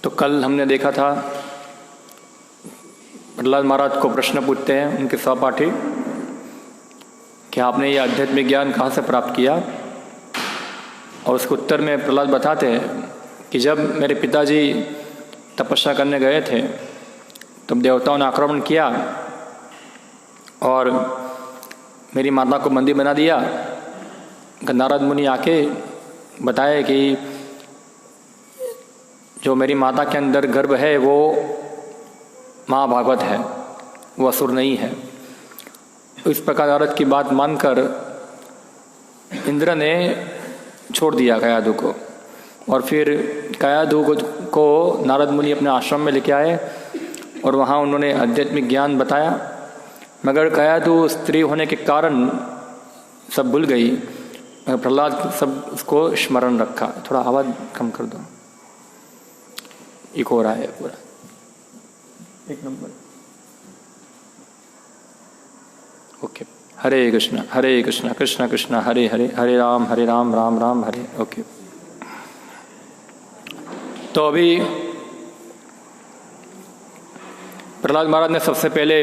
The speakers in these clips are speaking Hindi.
तो कल हमने देखा था प्रहलाद महाराज को प्रश्न पूछते हैं उनके सहपाठी कि आपने ये आध्यात्मिक ज्ञान कहाँ से प्राप्त किया, और उसके उत्तर में प्रहलाद बताते हैं कि जब मेरे पिताजी तपस्या करने गए थे तब देवताओं ने आक्रमण किया और मेरी माता को बंदी बना दिया। नारद मुनि आके बताए कि जो मेरी माता के अंदर गर्भ है वो महाभागवत है, वो असुर नहीं है। इस प्रकार नारद की बात मानकर इंद्र ने छोड़ दिया कयाधु को, और फिर कयाधु को नारद मुनि अपने आश्रम में लेके आए और वहाँ उन्होंने आध्यात्मिक ज्ञान बताया। मगर कयाधु स्त्री होने के कारण सब भूल गई, प्रहलाद सब उसको स्मरण रखा। थोड़ा आवाज़ कम कर दो, इको हो रहा है पूरा। एक नंबर। ओके। हरे कृष्णा कृष्ण कृष्ण हरे हरे, हरे राम राम राम हरे। ओके। तो अभी प्रहलाद महाराज ने सबसे पहले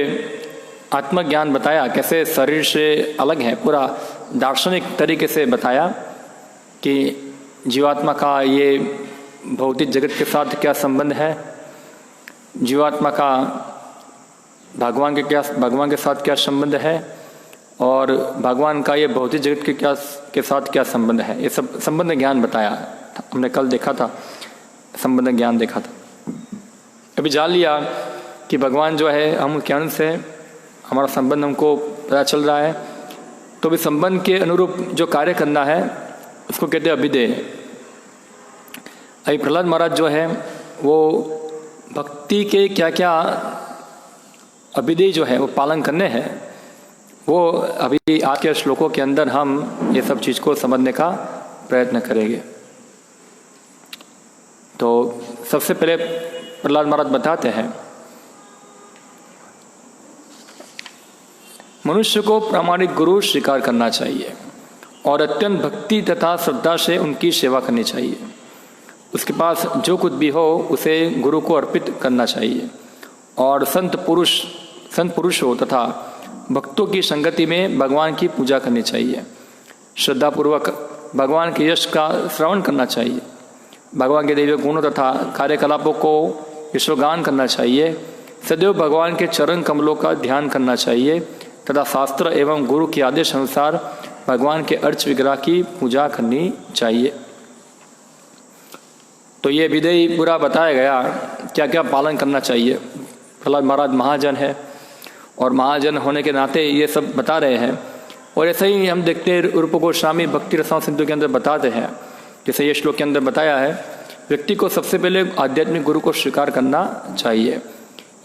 आत्मज्ञान बताया, कैसे शरीर से अलग है, पूरा दार्शनिक तरीके से बताया कि जीवात्मा का ये भौतिक जगत के साथ क्या संबंध है, जीवात्मा का भगवान के साथ क्या संबंध है, और भगवान का ये भौतिक जगत के साथ क्या संबंध है। ये सब संबंध ज्ञान बताया। हमने कल देखा था, संबंध ज्ञान देखा था। अभी जान लिया कि भगवान जो है हम उसके अंश है, हमारा संबंध हमको पता चल रहा है। तो भी संबंध के अनुरूप जो कार्य करना है उसको कहते हैं अभिधेय। अभी प्रहलाद महाराज जो है वो भक्ति के क्या क्या अभिधेय जो है वो पालन करने हैं, वो अभी आज के श्लोकों के अंदर हम ये सब चीज़ को समझने का प्रयत्न करेंगे। तो सबसे पहले प्रहलाद महाराज बताते हैं, मनुष्य को प्रामाणिक गुरु स्वीकार करना चाहिए और अत्यंत भक्ति तथा श्रद्धा से उनकी सेवा करनी चाहिए। उसके पास जो कुछ भी हो उसे गुरु को अर्पित करना चाहिए और संत पुरुषों तथा भक्तों की संगति में भगवान की पूजा करनी चाहिए। श्रद्धापूर्वक भगवान के यश का श्रवण करना चाहिए, भगवान के दैवीय गुणों तथा कार्यकलापों को यशोगान करना चाहिए। सदैव भगवान के चरण कमलों का ध्यान करना चाहिए तथा शास्त्र एवं गुरु के आदेश अनुसार भगवान के अर्च विग्रह की पूजा करनी चाहिए। तो ये विधेय पूरा बताया गया, क्या क्या पालन करना चाहिए। प्रहलाद महाराज महाजन है और महाजन होने के नाते ये सब बता रहे हैं। और ऐसे ही हम देखते हैं रूप गोस्वामी भक्ति रसायन सिंधु के अंदर बताते हैं, जैसे ये श्लोक के अंदर बताया है, व्यक्ति को सबसे पहले आध्यात्मिक गुरु को स्वीकार करना चाहिए,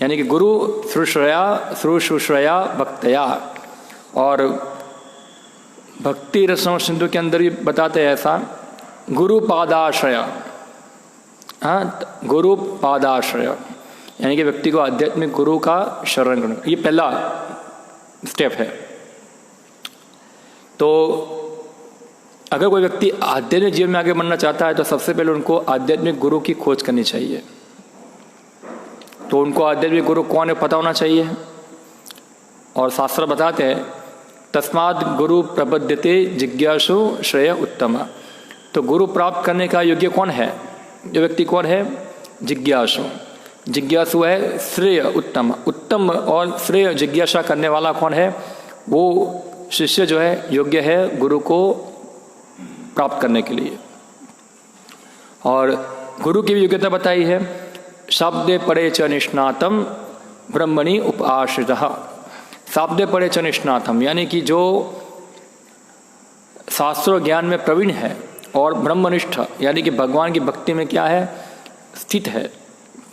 यानी कि गुरु श्रुश्रया भक्तया। और भक्ति रसायन सिंधु के अंदर भी बताते हैं ऐसा, गुरु पादाश्रय। हाँ, गुरु पादाश्रय यानी कि व्यक्ति को आध्यात्मिक गुरु का शरण करना, ये पहला स्टेप है। तो अगर कोई व्यक्ति आध्यात्मिक जीवन में आगे बढ़ना चाहता है तो सबसे पहले उनको आध्यात्मिक गुरु की खोज करनी चाहिए। तो उनको आध्यात्मिक गुरु कौन है पता होना चाहिए। और शास्त्र बताते हैं, तस्मात् गुरु प्रबध्यते जिज्ञासु श्रेय उत्तम। तो गुरु प्राप्त करने का योग्य कौन है, जो व्यक्ति कौन है, जिज्ञासु। जिज्ञासु है श्रेय उत्तम, उत्तम और श्रेय जिज्ञासा करने वाला कौन है, वो शिष्य जो है योग्य है गुरु को प्राप्त करने के लिए। और गुरु की भी योग्यता बताई है, शाब्दे परे च निष्णातम ब्रह्मणि उपाश्रितः। शाब्दे परे च निष्णातम यानी कि जो शास्त्र ज्ञान में प्रवीण है और ब्रह्मनिष्ठ यानी कि भगवान की भक्ति में क्या है, स्थित है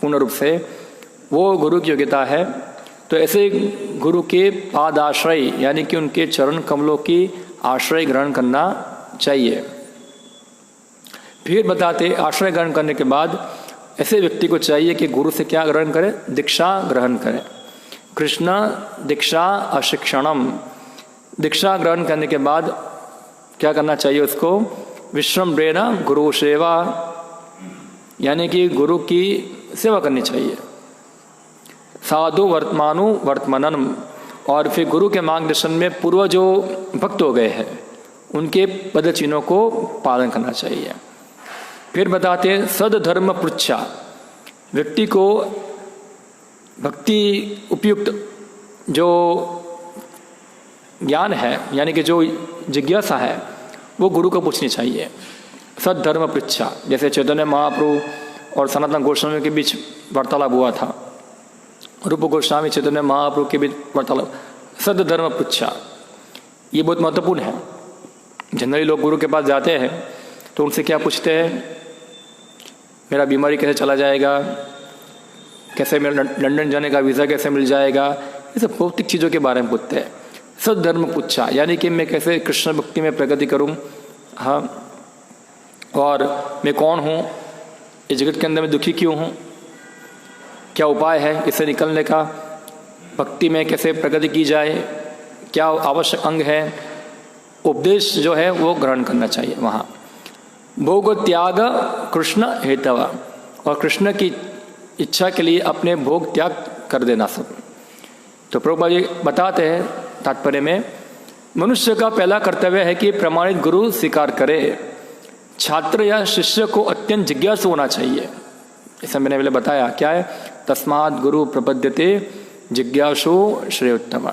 पूर्ण रूप से, वो गुरु की योग्यता है। तो ऐसे गुरु के पादाश्रय यानी कि उनके चरण कमलों की आश्रय ग्रहण करना चाहिए। फिर बताते, आश्रय ग्रहण करने के बाद ऐसे व्यक्ति को चाहिए कि गुरु से क्या ग्रहण करे, दीक्षा ग्रहण करे। कृष्ण दीक्षा अशिक्षणम। दीक्षा ग्रहण करने के बाद क्या करना चाहिए उसको, विश्रम्भेन गुरु सेवा यानी कि गुरु की सेवा करनी चाहिए। साधु वर्तमानु वर्तमानम, और फिर गुरु के मार्गदर्शन में पूर्व जो भक्त हो गए हैं उनके पद चिन्हों को पालन करना चाहिए। फिर बताते हैं सदधर्म पृच्छा, व्यक्ति को भक्ति उपयुक्त जो ज्ञान है यानी कि जो जिज्ञासा है वो गुरु को पूछनी चाहिए। सदधर्म पृच्छा, जैसे चैतन्य महाप्रभु और सनातन गोस्वामी के बीच वार्तालाप हुआ था, रूप गोस्वामी चैतन्य महाप्रभु के बीच वार्तालाप, सदधर्म पृच्छा, ये बहुत महत्वपूर्ण है। जनरली लोग गुरु के पास जाते हैं तो उनसे क्या पूछते हैं, मेरा बीमारी कैसे चला जाएगा, कैसे मेरा लंदन जाने का वीज़ा कैसे मिल जाएगा, ये सब भौतिक चीज़ों के बारे में पूछते हैं। सदधर्म पूछा यानी कि मैं कैसे कृष्ण भक्ति में प्रगति करूं, हाँ, और मैं कौन हूं, इस जगत के अंदर मैं दुखी क्यों हूं, क्या उपाय है इससे निकलने का, भक्ति में कैसे प्रगति की जाए, क्या आवश्यक अंग है, उपदेश जो है वो ग्रहण करना चाहिए वहाँ। भोग त्याग कृष्ण हेतवा, और कृष्ण की इच्छा के लिए अपने भोग त्याग कर देना सब। तो प्रभुपाद जी बताते हैं तात्पर्य में, मनुष्य का पहला कर्तव्य है कि प्रमाणित गुरु स्वीकार करे। छात्र या शिष्य को अत्यंत जिज्ञासु होना चाहिए, ऐसा मैंने पहले बताया। क्या है, तस्मात् गुरु प्रपद्यते जिज्ञासु श्रेयोत्तम।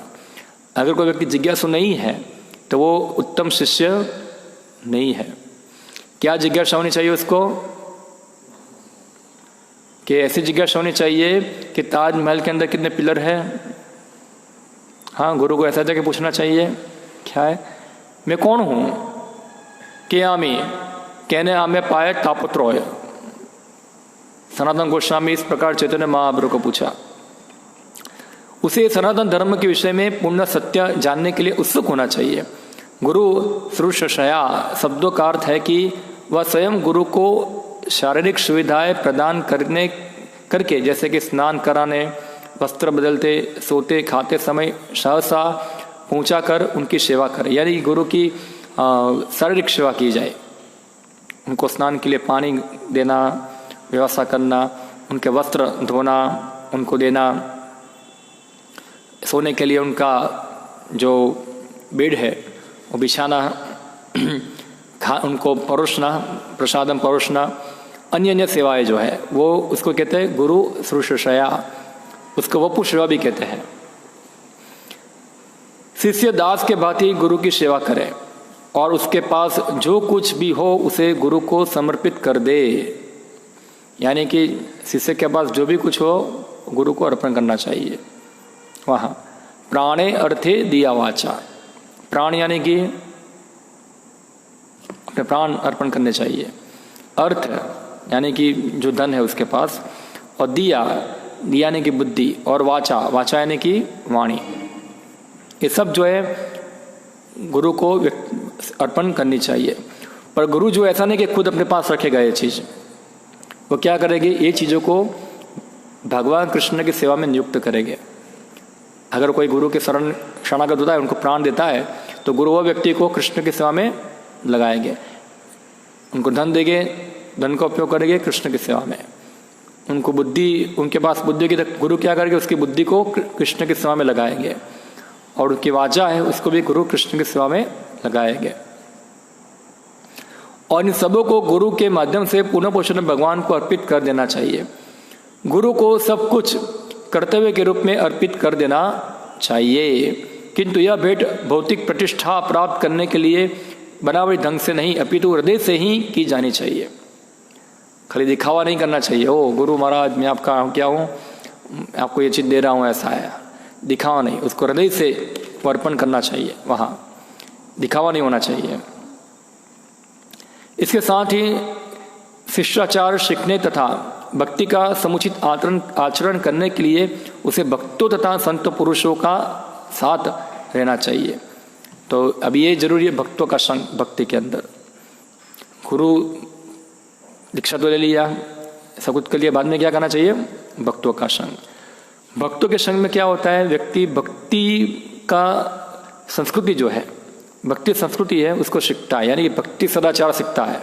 अगर कोई व्यक्ति जिज्ञासु नहीं है तो वो उत्तम शिष्य नहीं है। क्या जिज्ञासा होनी चाहिए उसको, कि ऐसी जिज्ञासा होनी चाहिए कि ताजमहल के अंदर कितने पिलर हैं, हाँ, गुरु को ऐसा जाके पूछना चाहिए। क्या है, मैं कौन हूँ, के आमी कहने आमे पाए तापत्रोय। सनातन गोस्वामी इस प्रकार चैतन्य महाप्रभु को पूछा। उसे सनातन धर्म के विषय में पूर्ण सत्य जानने के लिए उत्सुक होना चाहिए। गुरु श्रुशया शब्दों का अर्थ है कि वह स्वयं गुरु को शारीरिक सुविधाएं प्रदान करके, जैसे कि स्नान कराने, वस्त्र बदलते, सोते, खाते समय सहसा पहुँचा कर उनकी सेवा करे, यानी गुरु की शारीरिक सेवा की जाए। उनको स्नान के लिए पानी देना, व्यवस्था करना, उनके वस्त्र धोना, उनको देना, सोने के लिए उनका जो बेड है वो बिछाना, उनको परोसना, प्रसादम परोसना, अन्य अन्य सेवाएं जो है वो उसको कहते हैं गुरु शुश्रूषया, उसको वपु सेवा भी कहते हैं। शिष्य दास के भांति गुरु की सेवा करे और उसके पास जो कुछ भी हो उसे गुरु को समर्पित कर दे, यानी कि शिष्य के पास जो भी कुछ हो गुरु को अर्पण करना चाहिए। वहाँ प्राणे अर्थे दिया वाचा, प्राण यानी कि अपने प्राण अर्पण करने चाहिए। अर्थ यानी कि जो धन है उसके पास, और दिया यानी कि बुद्धि, और वाचा, वाचा यानी कि वाणी, ये सब जो है गुरु को अर्पण करनी चाहिए। पर गुरु जो ऐसा नहीं कि खुद अपने पास रखेगा ये चीज़, वो क्या करेंगे, ये चीज़ों को भगवान कृष्ण की सेवा में नियुक्त करेंगे। अगर कोई गुरु के शरणागत होता है, उनको प्राण देता है, तो गुरु वो व्यक्ति को कृष्ण की सेवा में लगाएंगे, उनको धन देंगे, धन का उपयोग करेंगे कृष्ण की सेवा में। उनको बुद्धि, उनके पास बुद्धि की, गुरु क्या करेंगे, उसकी बुद्धि को कृष्ण की सेवा में लगाएंगे, और उनकी वाचा है उसको भी गुरु कृष्ण की सेवा में लगाएंगे। और इन सबों को गुरु के माध्यम से पुनः पोषण भगवान को अर्पित कर देना चाहिए। गुरु को सब कुछ कर्तव्य के रूप में अर्पित कर देना चाहिए, किंतु यह भेंट भौतिक प्रतिष्ठा प्राप्त करने के लिए बनावटी ढंग से नहीं, अपितु हृदय से ही की जानी चाहिए। खाली दिखावा नहीं करना चाहिए, ओ गुरु महाराज मैं आपका क्या हूँ, आपको ये चीज़ दे रहा हूँ, ऐसा है, दिखावा नहीं, उसको हृदय से अर्पण करना चाहिए, वहाँ दिखावा नहीं होना चाहिए। इसके साथ ही शिष्टाचार सीखने तथा भक्ति का समुचित आचरण करने के लिए उसे भक्तों तथा संत पुरुषों का साथ रहना चाहिए। तो अब ये जरूरी है, भक्तों का संग भक्ति के अंदर। गुरु दीक्षा तो ले लिया, सब कुछ के लिए बाद में क्या करना चाहिए, भक्तों का संग। भक्तों के संग में क्या होता है, व्यक्ति भक्ति का संस्कृति जो है, भक्ति संस्कृति है उसको सीखता है, यानी कि भक्ति सदाचार सीखता है।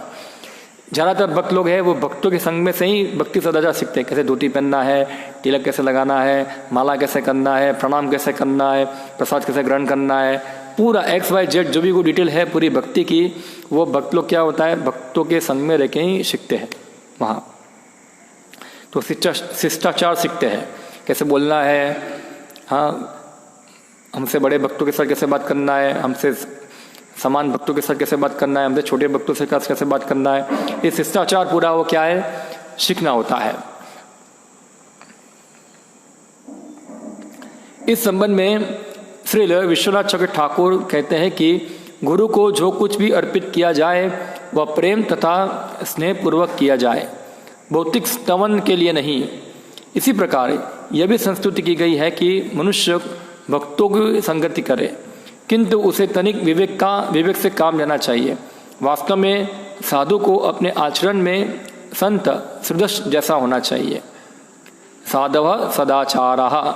ज़्यादातर भक्त लोग हैं वो भक्तों के संग में से ही भक्ति सदाचार सीखते हैं। कैसे धोती पहनना है, तिलक कैसे लगाना है, माला कैसे करना है, प्रणाम कैसे करना है, प्रसाद कैसे ग्रहण करना है, पूरा XYZ जो भी कोई डिटेल है पूरी भक्ति की, वो भक्त लोग क्या होता है भक्तों के संग में रह के ही सीखते हैं वहाँ। तो शिष्टाचार सीखते हैं, कैसे बोलना है, हाँ हमसे बड़े भक्तों के साथ कैसे बात करना है, हमसे समान भक्तों के साथ कैसे बात करना है, हमसे छोटे भक्तों से कैसे बात करना है। ये शिष्टाचार पूरा वो क्या है सीखना होता है। इस संबंध में श्री विश्वनाथ चक्रवर्ती ठाकुर कहते हैं कि गुरु को जो कुछ भी अर्पित किया जाए वह प्रेम तथा स्नेह पूर्वक किया जाए, भौतिक स्तवन के लिए नहीं। इसी प्रकार यह भी संस्तुति की गई है कि मनुष्य भक्तों की संगति करे, किंतु उसे तनिक विवेक से काम लेना चाहिए। वास्तव में साधु को अपने आचरण में संत सदृश जैसा होना चाहिए। साधव सदाचारः,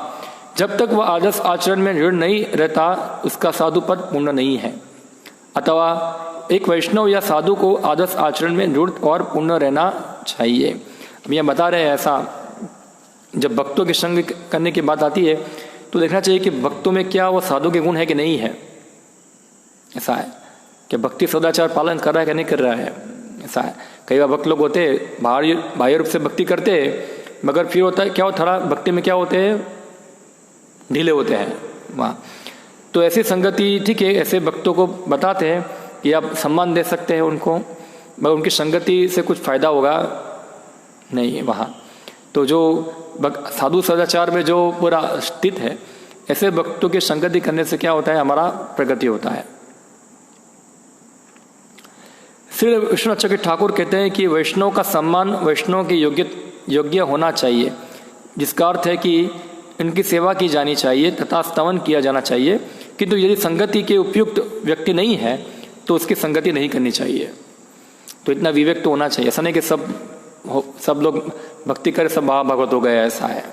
जब तक वह आदर्श आचरण में दृढ़ नहीं रहता उसका साधुपद पूर्ण नहीं है। अथवा एक वैष्णव या साधु को आदर्श आचरण में दृढ़ और पूर्ण रहना चाहिए। अब यह बता रहे हैं ऐसा, जब भक्तों के संग करने की बात आती है तो देखना चाहिए कि भक्तों में क्या वो साधु के गुण है कि नहीं है। ऐसा है कि भक्ति सदाचार पालन कर रहा है कि नहीं कर रहा है। ऐसा है कई बार भक्त लोग होते बाह्य रूप से भक्ति करते मगर फिर होता है क्या थोड़ा भक्ति में क्या होते हैं ढीले होते हैं वहाँ। तो ऐसी संगति ठीक है, ऐसे भक्तों को बताते हैं कि आप सम्मान दे सकते हैं उनको, मगर उनकी संगति से कुछ फायदा होगा नहीं वहाँ। तो जो साधु सदाचार में जो पूरा स्थित है ऐसे भक्तों की संगति करने से क्या होता है हमारा प्रगति होता है। श्री विश्वनाथ चक्रवर्ती ठाकुर कहते हैं कि वैष्णव का सम्मान वैष्णव के योग्य होना चाहिए, जिसका अर्थ है कि इनकी सेवा की जानी चाहिए तथा स्तवन किया जाना चाहिए। किंतु यदि संगति के उपयुक्त व्यक्ति नहीं है तो उसकी संगति नहीं करनी चाहिए। तो इतना विवेक तो होना चाहिए। ऐसा नहीं कि सब लोग भक्ति करे सब महाभगवत हो गए, ऐसा है।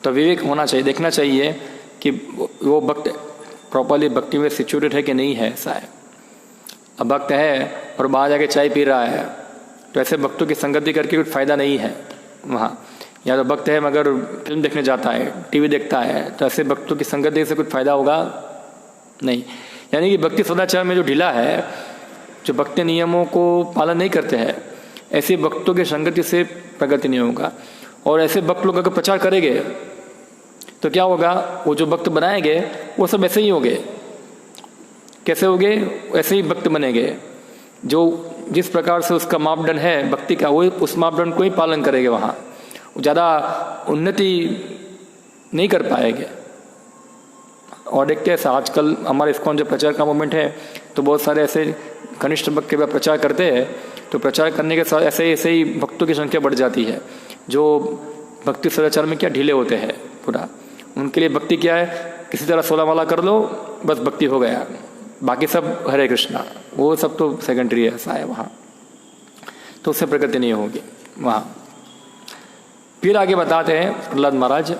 तो विवेक होना चाहिए, देखना चाहिए कि वो भक्त प्रॉपरली भक्ति में सिचुएटेड है कि नहीं है, ऐसा है। अब भक्त है और बाहर जाके चाय पी रहा है तो ऐसे भक्तों की संगति करके कुछ फायदा नहीं है वहाँ। या तो भक्त है मगर फिल्म देखने जाता है, टीवी देखता है, तो ऐसे भक्तों की संगति से कुछ फायदा होगा नहीं। यानी कि भक्ति सदाचार में जो ढीला है, जो भक्ति नियमों को पालन नहीं करते हैं, ऐसे भक्तों की संगति से प्रगति नहीं होगा। और ऐसे भक्त लोग अगर प्रचार करेंगे तो क्या होगा, वो जो भक्त बनाएंगे वो सब ऐसे ही होंगे। कैसे होंगे, ऐसे ही भक्त बनेंगे। जो जिस प्रकार से उसका मापदंड है भक्ति का, वो उस मापदंड को ही पालन करेंगे। वहाँ ज़्यादा उन्नति नहीं कर पाएंगे। और देखते हैं आजकल हमारे इस्कॉन जो प्रचार का मूवमेंट है तो बहुत सारे ऐसे कनिष्ठ भक्त के प्रचार करते हैं, तो प्रचार करने के साथ ऐसे ही भक्तों की संख्या बढ़ जाती है जो भक्ति सदाचार में क्या ढीले होते हैं पूरा। उनके लिए भक्ति क्या है, किसी तरह 16 माला कर लो बस भक्ति हो गया, बाकी सब हरे कृष्णा, वो सब तो सेकेंडरी है, ऐसा है वहाँ। तो उससे प्रगति नहीं होगी वहाँ। फिर आगे बताते हैं प्रहलाद महाराज,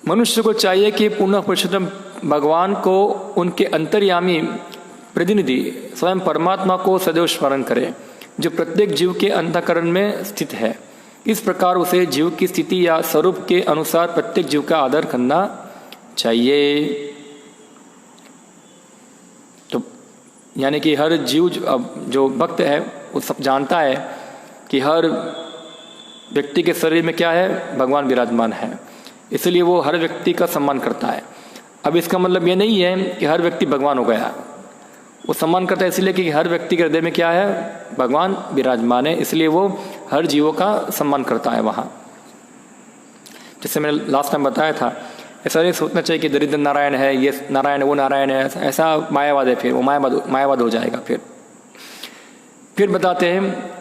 मनुष्य को चाहिए कि पुनः पुरुषोत्तम भगवान को उनके अंतर्यामी प्रतिनिधि स्वयं परमात्मा को सदैव स्मरण करे, जो प्रत्येक जीव के अंतःकरण में स्थित है। इस प्रकार उसे जीव की स्थिति या स्वरूप के अनुसार प्रत्येक जीव का आदर करना चाहिए। तो यानी कि हर जीव जो भक्त है वो सब जानता है कि हर व्यक्ति के शरीर में क्या है, भगवान विराजमान है, इसलिए वो हर व्यक्ति का सम्मान करता है। अब इसका मतलब ये नहीं है कि हर व्यक्ति भगवान हो गया, वो सम्मान करता है इसलिए कि हर व्यक्ति के हृदय में क्या है, भगवान विराजमान है, इसलिए वो हर जीवों का सम्मान करता है वहाँ। जैसे मैंने लास्ट टाइम बताया था, ऐसा नहीं सोचना चाहिए कि दरिद्र नारायण है, ये नारायण वो नारायण है, ऐसा मायावाद है, फिर वो मायावाद हो जाएगा। फिर बताते हैं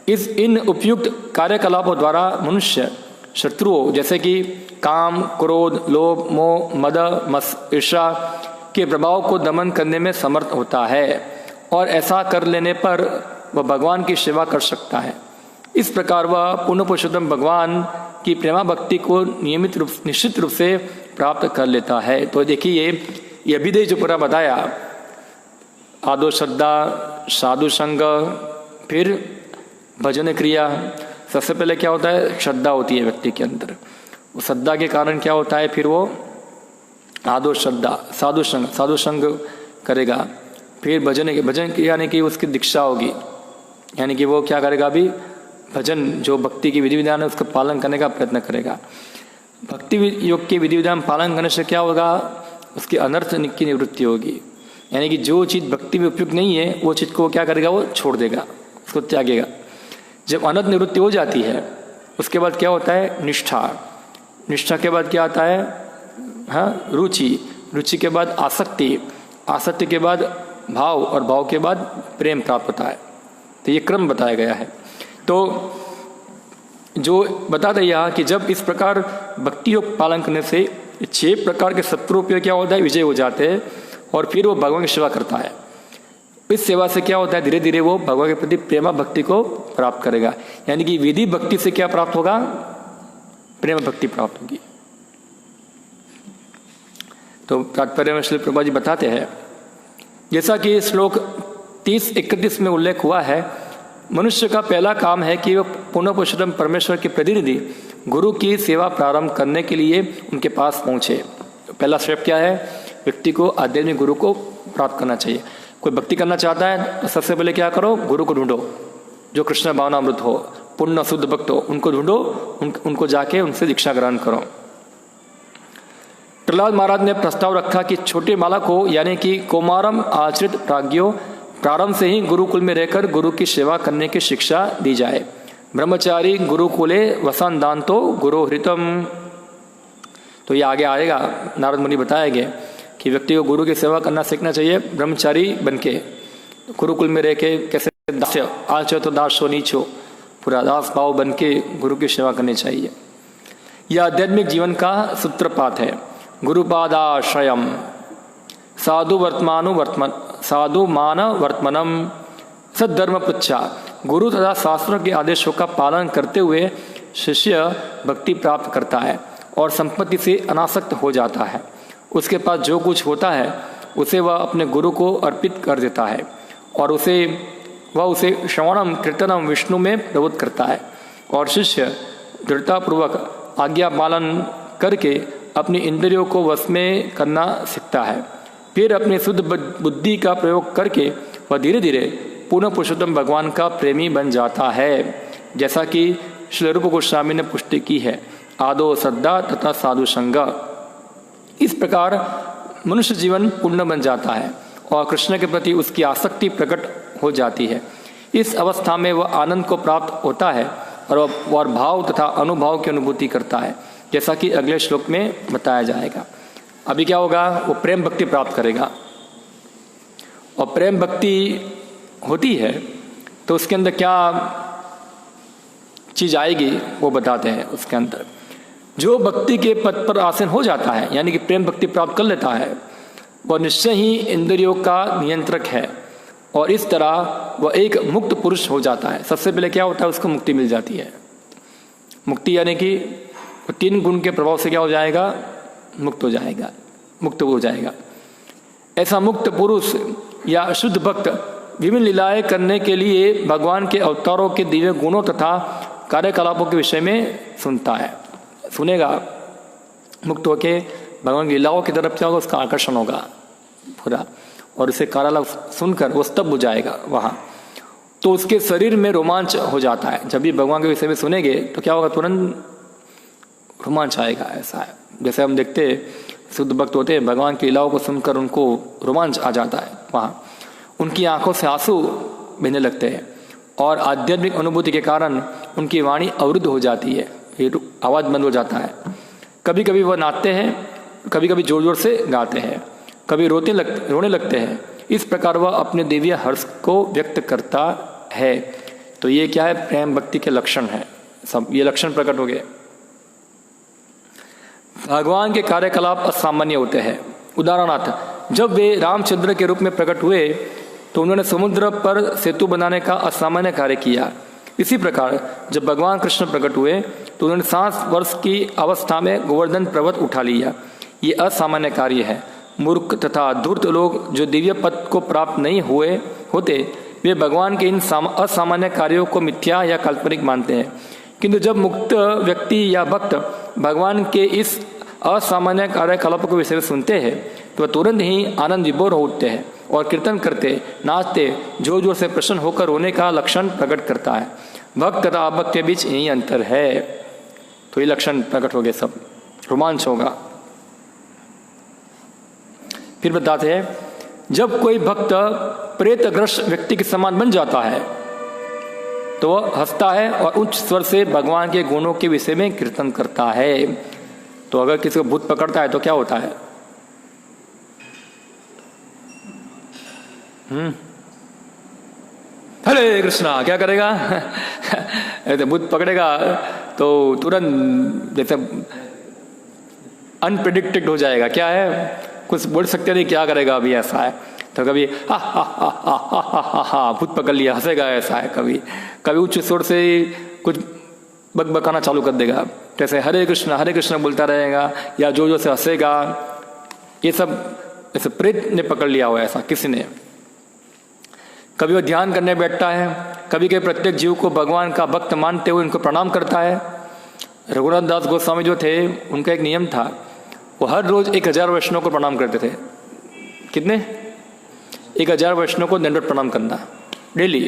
इन उपयुक्त कार्यकलापों द्वारा मनुष्य शत्रुओं जैसे कि काम, क्रोध, लोभ, मोह, मद, ईर्ष्या के प्रभाव को दमन करने में समर्थ होता है, और ऐसा कर लेने पर वह भगवान की सेवा कर सकता है। इस प्रकार वह पुनः पुरुषोत्तम भगवान की प्रेमा भक्ति को निश्चित रूप से प्राप्त कर लेता है। तो देखिए ये अभिधेय जो पूरा बताया, आदो श्रद्धा, साधु संग, फिर भजन क्रिया। सबसे पहले क्या होता है, श्रद्धा होती है व्यक्ति के अंदर। वो श्रद्धा के कारण क्या होता है, फिर वो आदो श्रद्धा साधु संग करेगा। फिर भजन यानी कि उसकी दीक्षा होगी, यानी कि वो क्या करेगा, अभी भजन जो भक्ति की विधि विधान है उसका पालन करने का प्रयत्न करेगा। भक्ति योग के विधि विधान पालन करने से क्या होगा, उसकी अनर्थ की निवृत्ति होगी। यानी कि जो चीज़ भक्ति में उपयुक्त नहीं है वो चीज़ को क्या करेगा, वो छोड़ देगा, उसको त्यागेगा। जब अनर्थ निवृत्ति हो जाती है उसके बाद क्या होता है, निष्ठा के बाद क्या आता है, हाँ, रुचि के बाद आसक्ति के बाद भाव, और भाव के बाद प्रेम प्राप्त होता है। तो ये क्रम बताया गया है। तो जो बता दें यहाँ कि जब इस प्रकार भक्ति योग पालन करने से 6 प्रकार के शत्रुओं पे क्या होता है, विजय हो जाते हैं, और फिर वो भगवान की सेवा करता है। इस सेवा से क्या होता है, धीरे धीरे वो भगवान के प्रति प्रेमा भक्ति को प्राप्त करेगा। यानी कि विधि भक्ति से क्या प्राप्त होगा, प्रेम भक्ति प्राप्त होगी। तो तात्पर्य में श्री प्रभुपाद जी बताते हैं, जैसा कि श्लोक 30-31 में उल्लेख हुआ है, मनुष्य का पहला काम है कि वह पुनः पुरुषोत्तम परमेश्वर के प्रतिनिधि गुरु की सेवा प्रारंभ करने के लिए उनके पास पहुँचे। पहला स्टेप क्या है, व्यक्ति को आध्यात्मिक गुरु को प्राप्त करना चाहिए। कोई भक्ति करना चाहता है तो सबसे पहले क्या करो, गुरु को ढूंढो जो कृष्ण भावनामृत हो, पूर्ण शुद्ध भक्त हो, उनको ढूंढो, उनको जाके उनसे दीक्षा ग्रहण करो। प्रहलाद महाराज ने प्रस्ताव रखा कि छोटे बालक हो, यानी कि कौमारम आश्रित प्राज्ञो, प्रारंभ से ही गुरुकुल में रहकर गुरु की सेवा करने की शिक्षा दी जाए। ब्रह्मचारी गुरुकुले वसन दांतो गुरु हृतम। तो ये आगे आएगा, नारद मुनि बताएंगे कि व्यक्ति को गुरु की सेवा करना सीखना चाहिए ब्रह्मचारी बनके, गुरुकुल में रह के कैसे दास्य आचो तो दासो नीचो, पूरा दास भाव बन के गुरु की सेवा करनी चाहिए। यह आध्यात्मिक जीवन का सूत्रपात है। गुरुपादाश्रयम साधु मान वर्तमनम सद्धर्म पुच्छा। गुरु तथा शास्त्रों के आदेशों का पालन करते हुए शिष्य भक्ति प्राप्त करता है और संपत्ति से अनासक्त हो जाता है। उसके पास जो कुछ होता है उसे वह अपने गुरु को अर्पित कर देता है और वह उसे श्रवणम कीर्तनम विष्णु में प्रवृत्त करता है। और शिष्य दृढ़तापूर्वक आज्ञा पालन करके अपनी इंद्रियों को वश में करना सीखता है। फिर अपनी शुद्ध बुद्धि का प्रयोग करके वह धीरे धीरे पूर्ण पुरुषोत्तम भगवान का प्रेमी बन जाता है, जैसा कि श्री रूप गोस्वामी ने पुष्टि की है, आदो श्रद्धा तथा साधु संग। इस प्रकार मनुष्य जीवन पूर्ण बन जाता है और कृष्ण के प्रति उसकी आसक्ति प्रकट हो जाती है। इस अवस्था में वह आनंद को प्राप्त होता है और भाव तथा अनुभाव की अनुभूति करता है, जैसा कि अगले श्लोक में बताया जाएगा। अभी क्या होगा, वो प्रेम भक्ति प्राप्त करेगा। और प्रेम भक्ति होती है तो उसके अंदर क्या चीज आएगी वो बताते हैं। उसके अंदर जो भक्ति के पद पर आसीन हो जाता है, यानी कि प्रेम भक्ति प्राप्त कर लेता है, वह निश्चय ही इंद्रियों का नियंत्रक है और इस तरह वह एक मुक्त पुरुष हो जाता है। सबसे पहले क्या होता है, उसको मुक्ति मिल जाती है। मुक्ति यानी कि 3 गुण के प्रभाव से क्या हो जाएगा, मुक्त हो जाएगा। ऐसा मुक्त पुरुष या शुद्ध भक्त विभिन्न लीलाएं करने के लिए भगवान के अवतारों के दिव्य गुणों तथा कार्यकलापों के विषय में सुनेगा। मुक्त होके भगवान की लीलाओं की तरफ क्या होगा, उसका आकर्षण होगा पूरा, और इसे कार्यलाप सुनकर वो स्तब्ध हो जाएगा वहाँ। तो उसके शरीर में रोमांच हो जाता है। जब भी भगवान के विषय में सुनेंगे तो क्या होगा, तुरंत रोमांच आएगा। ऐसा है जैसे हम देखते शुद्ध भक्त होते हैं, भगवान की लीलाओं को सुनकर उनको रोमांच आ जाता है वहाँ, उनकी आंखों से आंसू बहने लगते हैं और आध्यात्मिक अनुभूति के कारण उनकी वाणी अवरुद्ध हो जाती है, आवाज़ बंद हो जाता है। कभी कभी वह नाचते हैं, कभी कभी जोर जोर से गाते हैं, कभी रोने लगते हैं। इस प्रकार वह अपने दिव्य हर्ष को व्यक्त करता है। तो ये क्या है, प्रेम भक्ति के लक्षण है। सब ये लक्षण प्रकट हो गए। भगवान के कार्यकलाप असामान्य होते हैं। उदाहरणार्थ, जब वे रामचंद्र के रूप में प्रकट हुए तो उन्होंने समुद्र पर सेतु बनाने का असामान्य कार्य किया। इसी प्रकार जब भगवान कृष्ण प्रकट हुए तो उन्होंने 7 वर्ष की अवस्था में गोवर्धन पर्वत उठा लिया। ये असामान्य कार्य है। मूर्ख तथा धूर्त लोग जो दिव्य पद को प्राप्त नहीं होते वे भगवान के इन असामान्य कार्यों को मिथ्या या काल्पनिक मानते हैं। किंतु जब मुक्त व्यक्ति या भक्त भगवान के इस असामान्य कार्यकलाप के विषय में सुनते हैं तो वह तुरंत ही आनंद विभोर हो उठते हैं और कीर्तन करते, नाचते, जोर जोर से प्रसन्न होकर रोने का लक्षण प्रकट करता है। भक्त तथा अभक्त के बीच यही अंतर है। तो ये लक्षण प्रकट हो गए, सब रोमांच होगा। फिर बताते हैं, जब कोई भक्त प्रेतग्रस्त व्यक्ति के समान बन जाता है तो वह हंसता है और उच्च स्वर से भगवान के गुणों के विषय में कीर्तन करता है। तो अगर किसी को भूत पकड़ता है तो क्या होता है? हरे कृष्णा, क्या करेगा? ऐसे भूत पकड़ेगा तो तुरंत जैसे अनप्रेडिक्टेड हो जाएगा। क्या है, कुछ बोल सकते नहीं, क्या करेगा अभी, ऐसा है। तो कभी हा हा हा हा हा हा हा भूत पकड़ लिया, हंसेगा, ऐसा है। कभी कभी उच्च स्वर से कुछ बकबकाना चालू कर देगा, जैसे हरे कृष्णा बोलता रहेगा, या जो जो से हंसेगा। ये सब जैसे प्रेत ने पकड़ लिया हो, ऐसा किसी ने। कभी वो ध्यान करने बैठता है, कभी के प्रत्येक जीव को भगवान का भक्त मानते हुए उनको प्रणाम करता है। रघुनाथ दास गोस्वामी जो थे, उनका एक नियम था, वो हर रोज 1000 वैष्णव को प्रणाम करते थे। कितने? 1000 वैष्णव को दंडवत प्रणाम करना डेली।